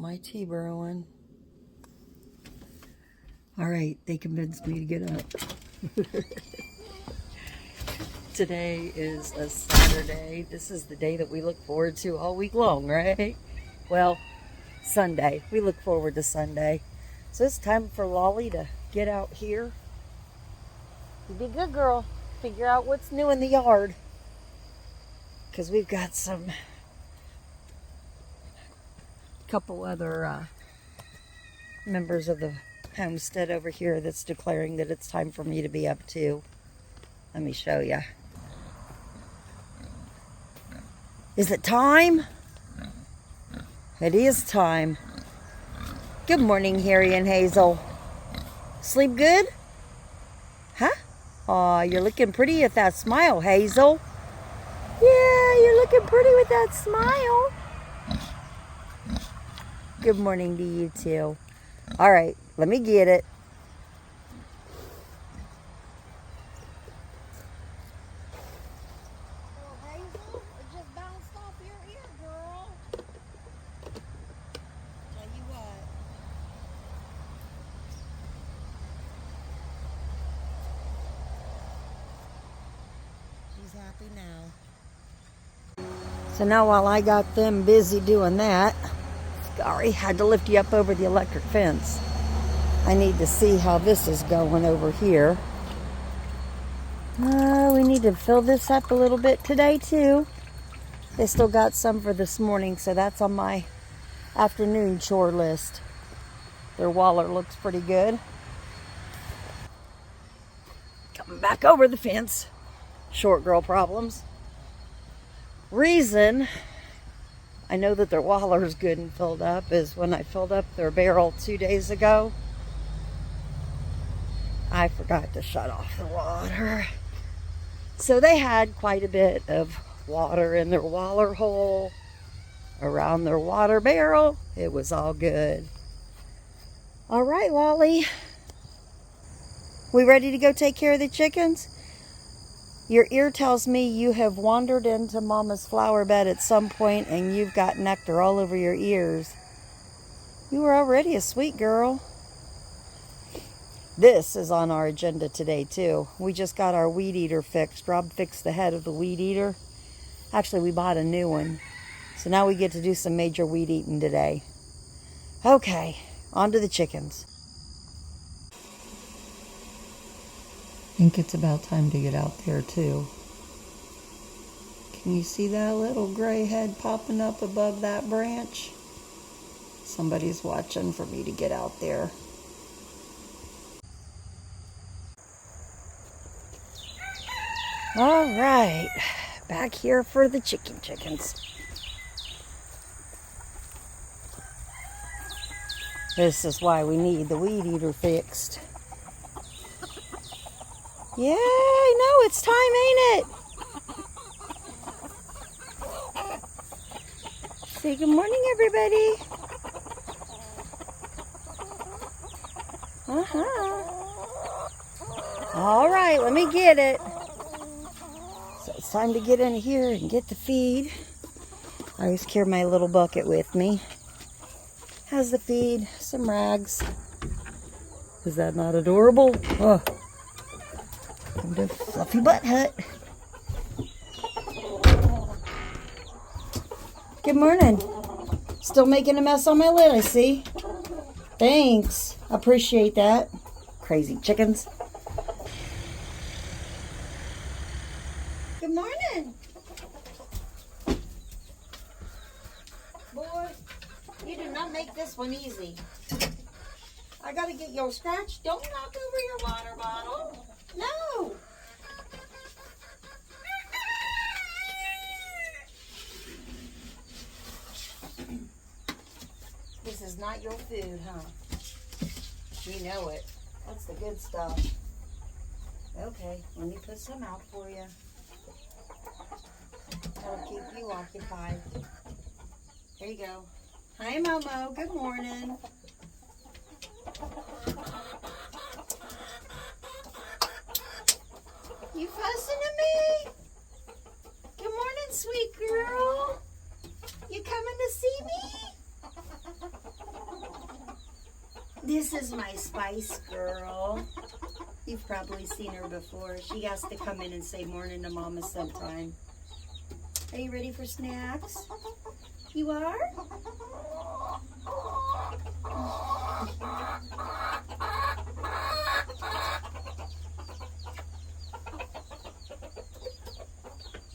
my tea brewing. All right, they convinced me to get up. Today is a Saturday. This is the day that we look forward to all week long, right? Well, Sunday. We look forward to Sunday. So it's time for Lolly to get out here. You be a good girl. Figure out what's new in the yard. Because we've got couple other members of the Homestead over here that's declaring that it's time for me to be up too. Let me show you. Is it time? It is time. Good morning, Harry and Hazel. Sleep good? Huh? Aw, you're looking pretty with that smile, Hazel. Yeah, you're looking pretty with that smile. Good morning to you too. All right, let me get it. Hazel, it just bounced off your ear, girl. Tell you what. She's happy now. So now while I got them busy doing that, sorry, had to lift you up over the electric fence. I need to see how this is going over here. We need to fill this up a little bit today too. They still got some for this morning, so that's on my afternoon chore list. Their waller looks pretty good. Coming back over the fence. Short girl problems. Reason I know that their waller is good and filled up is when I filled up their barrel 2 days ago, I forgot to shut off the water. So they had quite a bit of water in their waller hole, around their water barrel. It was all good. All right, Lolly. We ready to go take care of the chickens? Your ear tells me you have wandered into Mama's flower bed at some point and you've got nectar all over your ears. You were already a sweet girl. This is on our agenda today too. We just got our weed eater fixed. Rob fixed the head of the weed eater. Actually, we bought a new one. So now we get to do some major weed eating today. Okay, on to the chickens. I think it's about time to get out there too. Can you see that little gray head popping up above that branch? Somebody's watching for me to get out there. All right, back here for the chickens. This is why we need the weed eater fixed. Yeah, I know, it's time, ain't it? Say good morning, everybody. All right, let me get it. So it's time to get in here and get the feed. I always carry my little bucket with me. Has the feed, some rags. Is that not adorable? Oh. Come to Fluffy Butt Hut. Good morning. Still making a mess on my lid, I see. Thanks. Appreciate that. Crazy chickens. Good morning. Boy, you do not make this one easy. I gotta get your scratch. Don't knock over your water bottle. No. This is not your food, huh? You know it. That's the good stuff. Okay, let me put some out for you. That'll keep you occupied. There you go. Hi, Momo. Good morning. You fussing at me? Good morning, sweet girl. You coming to see me? This is my Spice Girl. You've probably seen her before. She has to come in and say morning to Mama sometime. Are you ready for snacks? You are?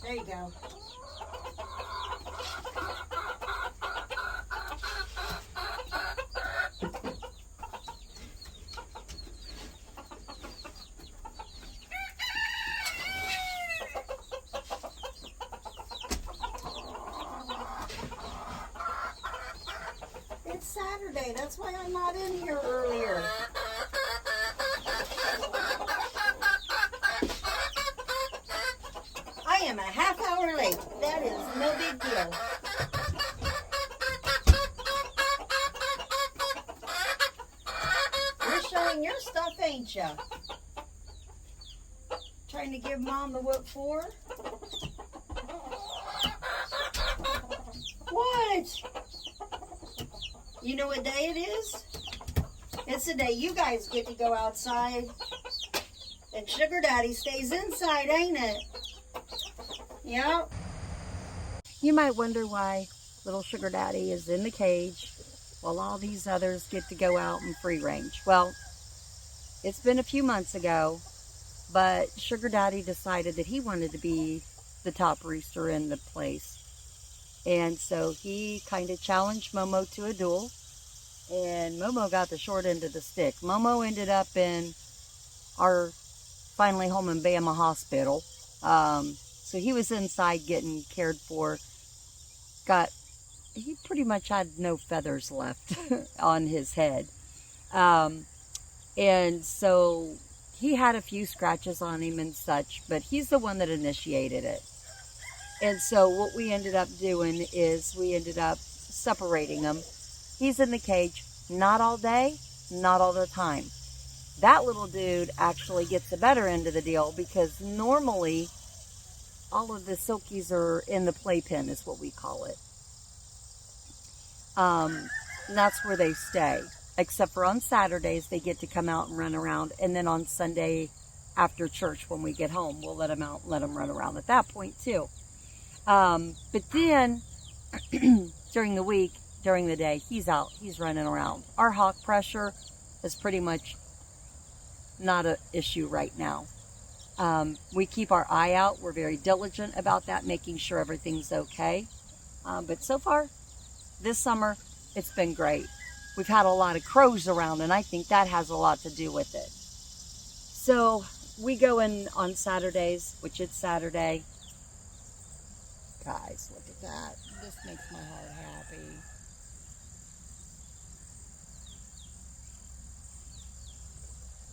There you go. It's Saturday. That's why I'm not in here earlier. I am a half hour late. That is no big deal. You're showing your stuff, ain't ya? Trying to give Mom the what for? What? You know what day it is? It's the day you guys get to go outside and Sugar Daddy stays inside, ain't it? Yep. You might wonder why little Sugar Daddy is in the cage while all these others get to go out in free range. Well, it's been a few months ago, but Sugar Daddy decided that he wanted to be the top rooster in the place. And so he kind of challenged Momo to a duel, and Momo got the short end of the stick. Momo ended up in our finally home in Bama hospital. So he was inside getting cared for. He pretty much had no feathers left on his head. And so he had a few scratches on him and such, but he's the one that initiated it. And so what we ended up doing is we ended up separating him. He's in the cage, not all day, not all the time. That little dude actually gets the better end of the deal because normally all of the silkies are in the playpen is what we call it. And that's where they stay. Except for on Saturdays, they get to come out and run around. And then on Sunday after church when we get home, we'll let them out and let them run around at that point too. But then during the week, during the day, he's out, he's running around. Our hawk pressure is pretty much not an issue right now. We keep our eye out. We're very diligent about that, making sure everything's okay. But so far, this summer, it's been great. We've had a lot of crows around, and I think that has a lot to do with it. So we go in on Saturdays, which it's Saturday. Guys, look at that. This makes my heart happy.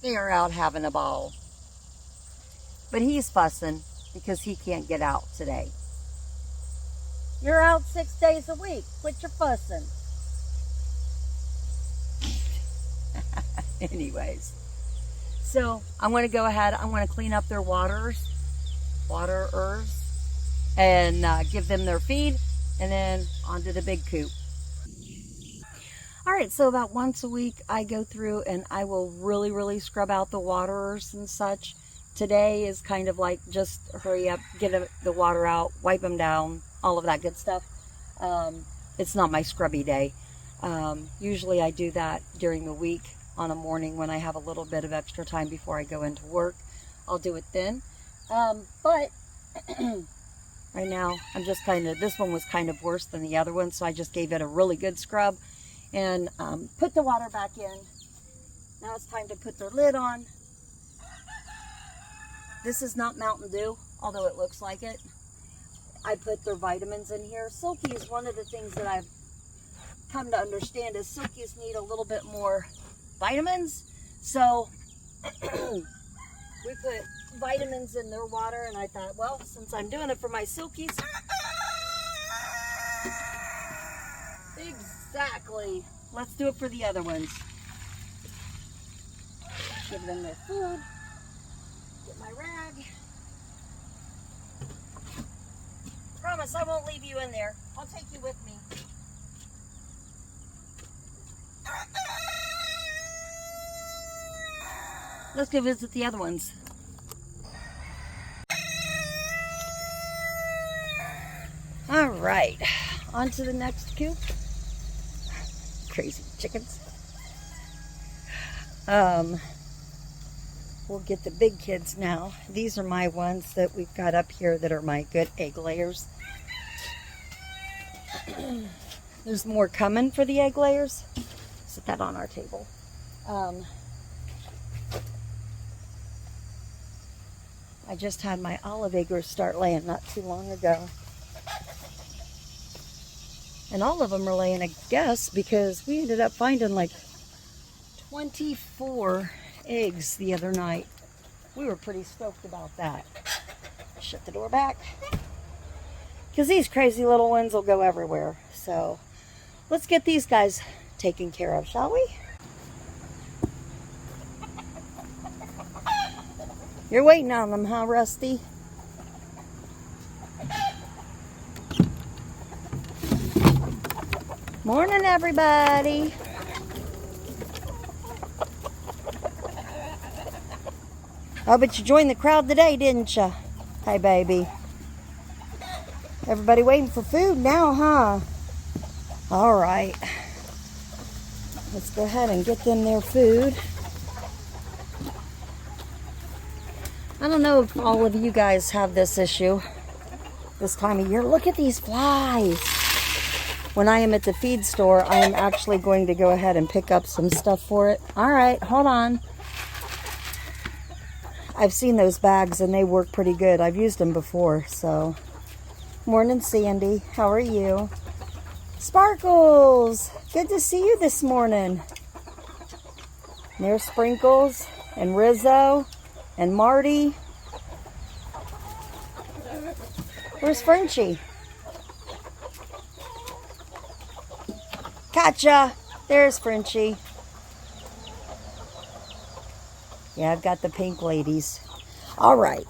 They are out having a ball. But he's fussing because he can't get out today. You're out 6 days a week. Quit your fussing. Anyways. So I'm going to go ahead. I'm going to clean up their waterers. And give them their feed, and then onto the big coop. All right, so about once a week I go through and I will really scrub out the waterers and such. Today is kind of like just hurry up, get the water out, wipe them down, all of that good stuff. It's not my scrubby day. Usually I do that during the week on a morning when I have a little bit of extra time before I go into work. I'll do it then. But right now, I'm just this one was kind of worse than the other one, so I just gave it a really good scrub and put the water back in. Now it's time to put their lid on. This is not Mountain Dew, although it looks like it. I put their vitamins in here. Silky is one of the things that I've come to understand is silkies need a little bit more vitamins. So we put vitamins in their water, and I thought, well, since I'm doing it for my silkies, exactly, let's do it for the other ones. Give them their food, get my rag. Promise I won't leave you in there. I'll take you with me. Let's go visit the other ones. All right, on to the next coop. Crazy chickens. We'll get the big kids now. These are my ones that we've got up here that are my good egg layers. There's more coming for the egg layers. Set that on our table. I just had my olive eggers start laying not too long ago. And all of them are laying a guess because we ended up finding like 24 eggs the other night. We were pretty stoked about that. Shut the door back. Because these crazy little ones will go everywhere. So let's get these guys taken care of, shall we? You're waiting on them, huh, Rusty? Morning, everybody. Oh, but you joined the crowd today, didn't you? Hey, baby. Everybody waiting for food now, huh? All right. Let's go ahead and get them their food. I don't know if all of you guys have this issue this time of year. Look at these flies. When I am at the feed store, I am actually going to go ahead and pick up some stuff for it. All right, hold on. I've seen those bags and they work pretty good. I've used them before, so. Morning, Sandy. How are you? Sparkles! Good to see you this morning. There's Sprinkles and Rizzo and Marty. Where's Frenchie? Gotcha! There's Frenchie. Yeah, I've got the pink ladies. All right.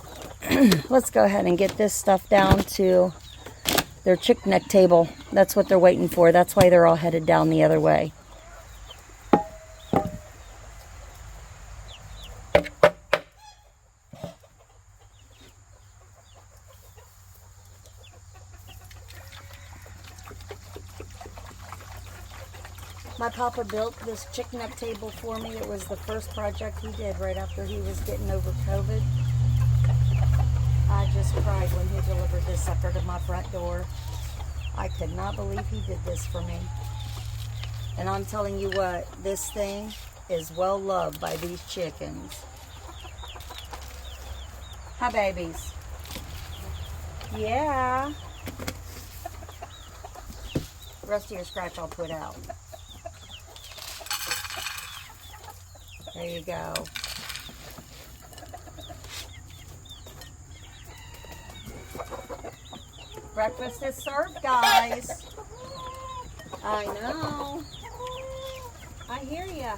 Let's go ahead and get this stuff down to their chick neck table. That's what they're waiting for. That's why they're all headed down the other way. My papa built this chick neck table for me. It was the first project he did right after he was getting over COVID. I just cried when he delivered this sucker to my front door. I could not believe he did this for me. And I'm telling you what, this thing is well loved by these chickens. Hi, babies. Yeah. Rest of your scratch I'll put out. There you go. Breakfast is served, guys. I know. I hear ya.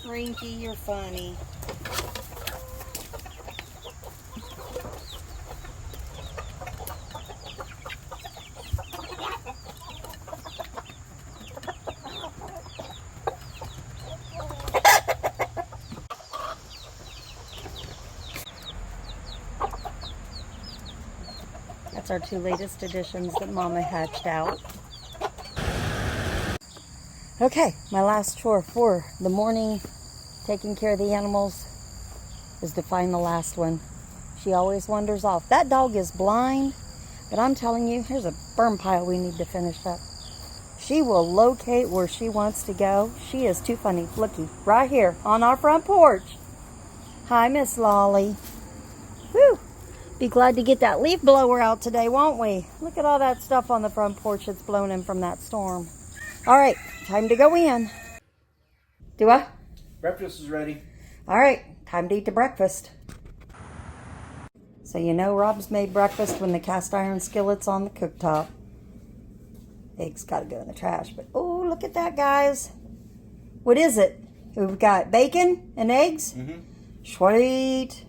Rinky, you're funny. That's our two latest additions that Mama hatched out. Okay, my last chore for the morning, taking care of the animals, is to find the last one. She always wanders off. That dog is blind, but I'm telling you, here's a burn pile we need to finish up. She will locate where she wants to go. She is too funny. Looky, right here on our front porch. Hi, Miss Lolly. Whew. Be glad to get that leaf blower out today, won't we? Look at all that stuff on the front porch that's blown in from that storm. All right, time to go in. Do I? Breakfast is ready. All right, time to eat the breakfast. So you know Rob's made breakfast when the cast iron skillet's on the cooktop. Eggs gotta go in the trash, but oh, look at that, guys. What is it? We've got bacon and eggs? Mm-hmm. Sweet.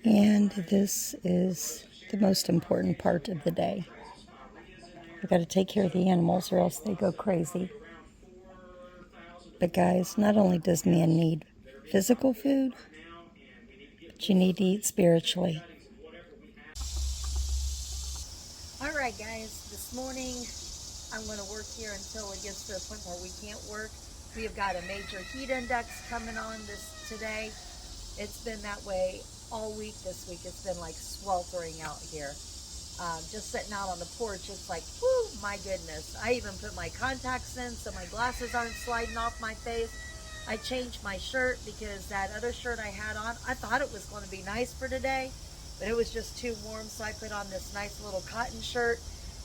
And this is the most important part of the day. We've got to take care of the animals or else they go crazy. But guys, not only does man need physical food, but you need to eat spiritually. All right, guys, this morning I'm going to work here until it gets to a point where we can't work. We have got a major heat index coming on today. It's been that way all week this week. It's been like sweltering out here. Just sitting out on the porch, it's like, whoo, my goodness. I even put my contacts in so my glasses aren't sliding off my face. I changed my shirt because that other shirt I had on, I thought it was going to be nice for today, but it was just too warm, so I put on this nice little cotton shirt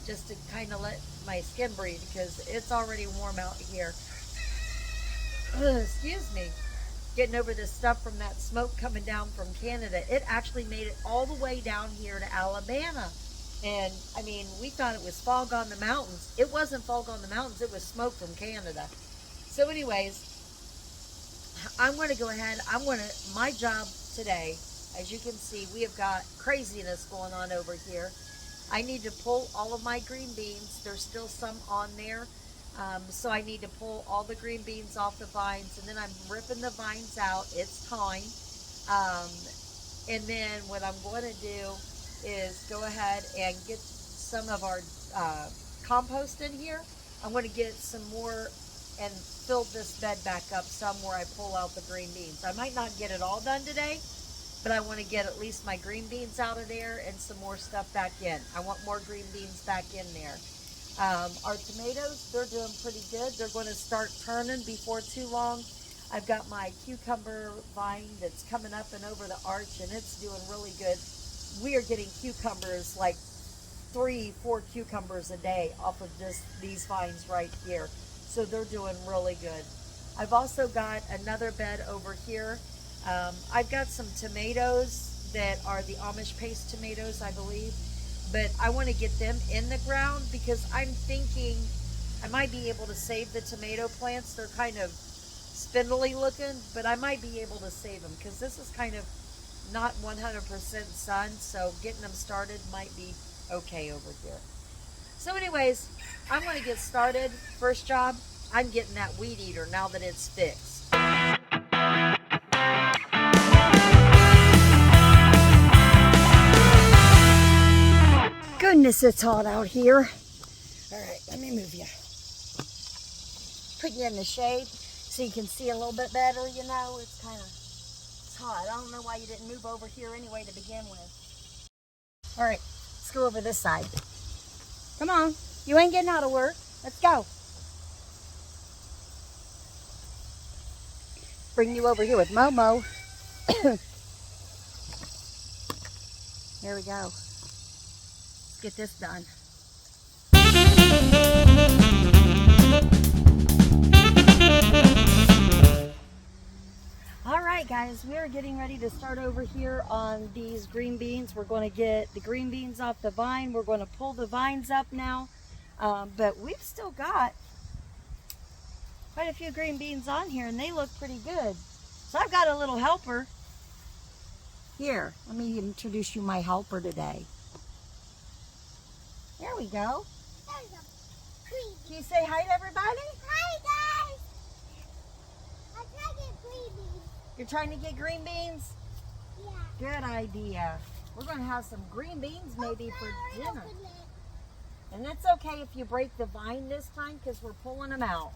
just to kind of let my skin breathe because it's already warm out here. Excuse me. Getting over this stuff from that smoke coming down from Canada. It actually made it all the way down here to Alabama. And I mean, we thought it was fog on the mountains. It wasn't fog on the mountains, it was smoke from Canada. So anyways, I'm going to go ahead. My job today, as you can see, we have got craziness going on over here. I need to pull all of my green beans. There's still some on there. So I need to pull all the green beans off the vines, and then I'm ripping the vines out. It's time. And then what I'm going to do is go ahead and get some of our compost in here. I'm going to get some more and fill this bed back up some where I pull out the green beans. I might not get it all done today, but I want to get at least my green beans out of there and some more stuff back in. I want more green beans back in there. Our tomatoes, they're doing pretty good. They're going to start turning before too long. I've got my cucumber vine that's coming up and over the arch, and it's doing really good. We are getting cucumbers, like 3-4 cucumbers a day off of just these vines right here. So they're doing really good. I've also got another bed over here. I've got some tomatoes that are the Amish paste tomatoes, I believe. But I want to get them in the ground because I'm thinking I might be able to save the tomato plants. They're kind of spindly looking, but I might be able to save them because this is kind of not 100% sun, so getting them started might be okay over here. So anyways, I'm going to get started. First job, I'm getting that weed eater now that it's fixed. Goodness, it's hot out here. All right, let me move you. Put you in the shade so you can see a little bit better, you know. It's hot. I don't know why you didn't move over here anyway to begin with. All right, let's go over this side. Come on, you ain't getting out of work. Let's go. Bring you over here with Momo. There we go. Let's get this done. All right, guys, we are getting ready to start over here on these green beans. We're going to get the green beans off the vine. We're going to pull the vines up now, but we've still got quite a few green beans on here, and they look pretty good. So I've got a little helper. Here, let me introduce you my helper today. There we go. Can you say hi to everybody? Hi, guys. I'm trying to get green beans. You're trying to get green beans? Yeah. Good idea. We're going to have some green beans maybe for dinner. And that's okay if you break the vine this time because we're pulling them out.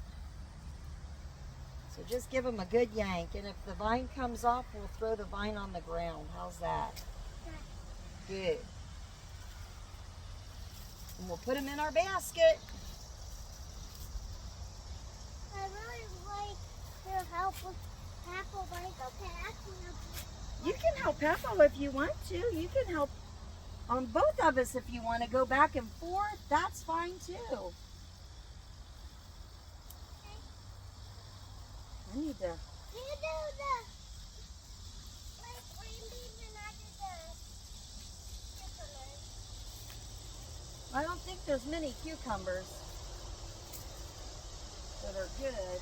So just give them a good yank. And if the vine comes off, we'll throw the vine on the ground. How's that? Good. And we'll put them in our basket. I really like to help with Apple, but it's okay. I can help you. You can help Papa if you want to. You can help on both of us if you want to go back and forth. That's fine too. Okay. I need to. You do the green beans and I do the cucumbers. I don't think there's many cucumbers that are good.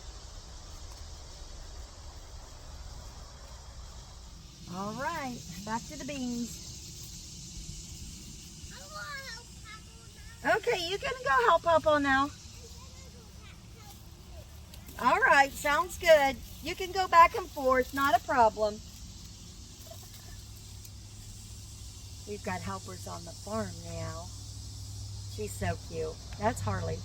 All right, back to the beans. I'm going to help Apple now. Okay, you can go help Papa now. All right, sounds good. You can go back and forth, not a problem. We've got helpers on the farm now. She's so cute. That's Harley.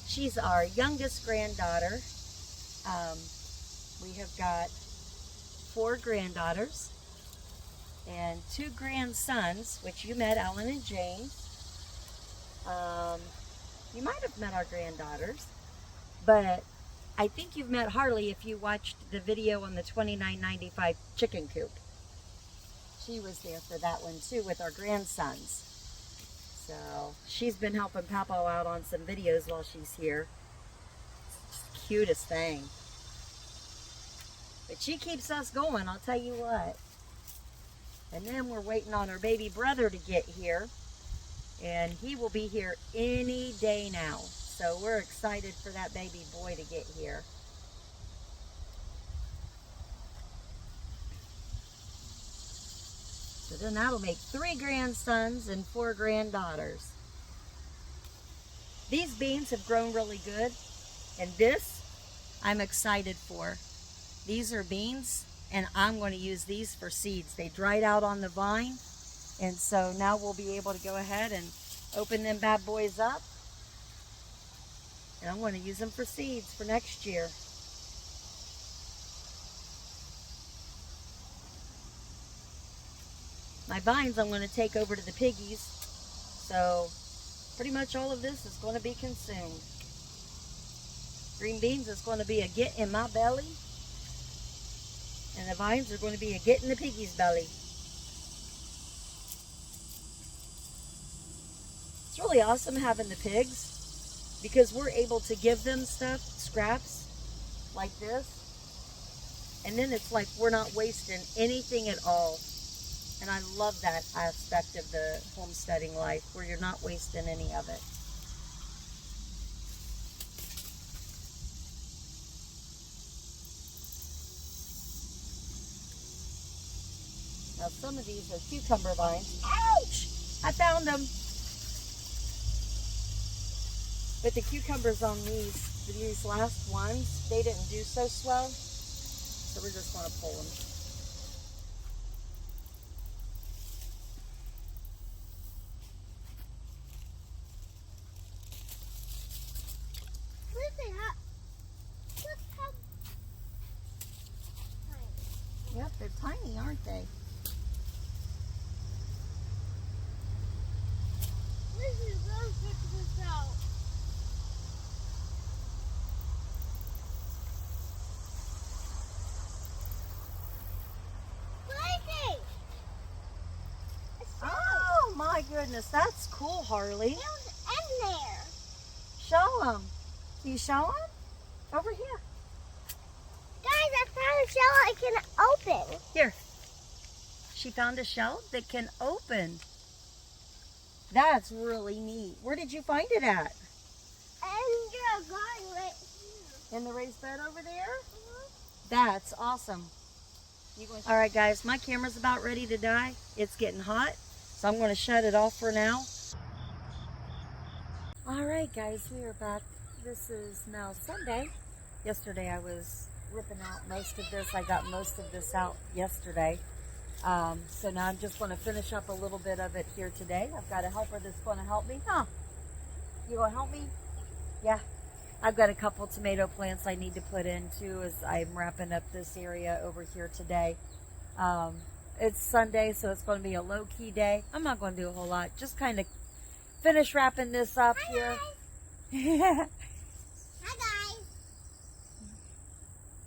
She's our youngest granddaughter. We have got 4 granddaughters and 2 grandsons, which you met, Ellen and James. You might have met our granddaughters, but I think you've met Harley if you watched the video on the $29.95 chicken coop. She was there for that one too with our grandsons. So she's been helping Papo out on some videos while she's here. It's the cutest thing. But she keeps us going, I'll tell you what. And then we're waiting on our baby brother to get here. And he will be here any day now. So we're excited for that baby boy to get here. So then that'll make 3 grandsons and 4 granddaughters. These beans have grown really good. And this, I'm excited for. These are beans, and I'm going to use these for seeds. They dried out on the vine. And so now we'll be able to go ahead and open them bad boys up. And I'm going to use them for seeds for next year. My vines I'm going to take over to the piggies. So pretty much all of this is going to be consumed. Green beans is going to be a get in my belly. And the vines are going to be a get in the piggy's belly. It's really awesome having the pigs because we're able to give them stuff, scraps like this. And then it's like we're not wasting anything at all. And I love that aspect of the homesteading life where you're not wasting any of it. Now some of these are cucumber vines. Ouch! I found them. But the cucumbers on these last ones, they didn't do so swell. So we're just going to pull them. Where's it at? Look how tiny. Yep, they're tiny, aren't they? This is go check this out. Blakey! Oh my goodness, that's cool, Harley. It was in there. Show them. Can you show them? Over here. Guys, I found a shell I can open. Here. She found a shell that can open. That's really neat. Where did you find it at? And the garden right here. In the raised bed over there? That's awesome. All right, guys, my camera's about ready to die. It's getting hot, so I'm going to shut it off for now. All right, guys, we are back. This is now Sunday. Yesterday I was ripping out most of this. I got most of this out yesterday. So now I'm just going to finish up a little bit of it here today. I've got a helper that's going to help me. Huh? You going to help me? Yeah. I've got a couple tomato plants I need to put in too as I'm wrapping up this area over here today. It's Sunday, so it's going to be a low-key day. I'm not going to do a whole lot. Just kind of finish wrapping this up here. Hi, guys.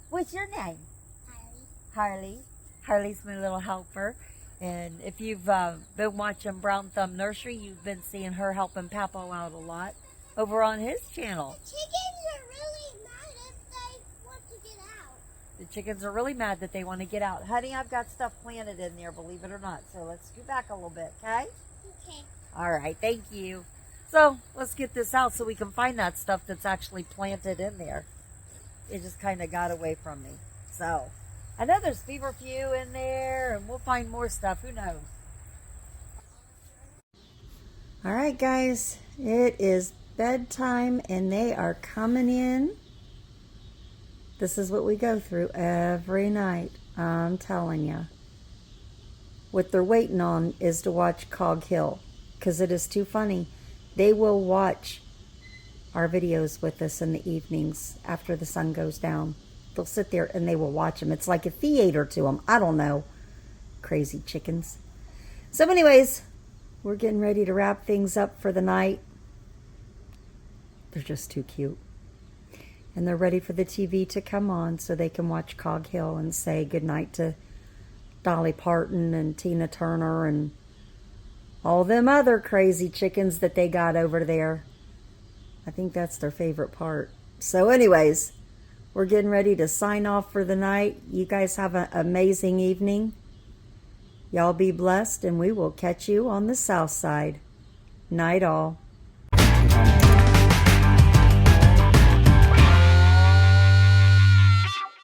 What's your name? Harley. Harley. Harley's my little helper. And if you've been watching Brown Thumb Nursery, you've been seeing her helping Papo out a lot over on his channel. The chickens are really mad if they want to get out. The chickens are really mad that they want to get out. Honey, I've got stuff planted in there, believe it or not. So let's scoot back a little bit, okay? Okay. All right, thank you. So let's get this out so we can find that stuff that's actually planted in there. It just kind of got away from me. So I know there's feverfew in there, and we'll find more stuff. Who knows? All right, guys. It is bedtime and they are coming in. This is what we go through every night, I'm telling you. What they're waiting on is to watch Cog Hill, because it is too funny. They will watch our videos with us in the evenings after the sun goes down. They'll sit there and they will watch them. It's like a theater to them. I don't know. Crazy chickens. So anyways, we're getting ready to wrap things up for the night. They're just too cute. And they're ready for the TV to come on so they can watch Cog Hill and say goodnight to Dolly Parton and Tina Turner and all them other crazy chickens that they got over there. I think that's their favorite part. So anyways, we're getting ready to sign off for the night. You guys have an amazing evening. Y'all be blessed, and we will catch you on the Southside. Night all.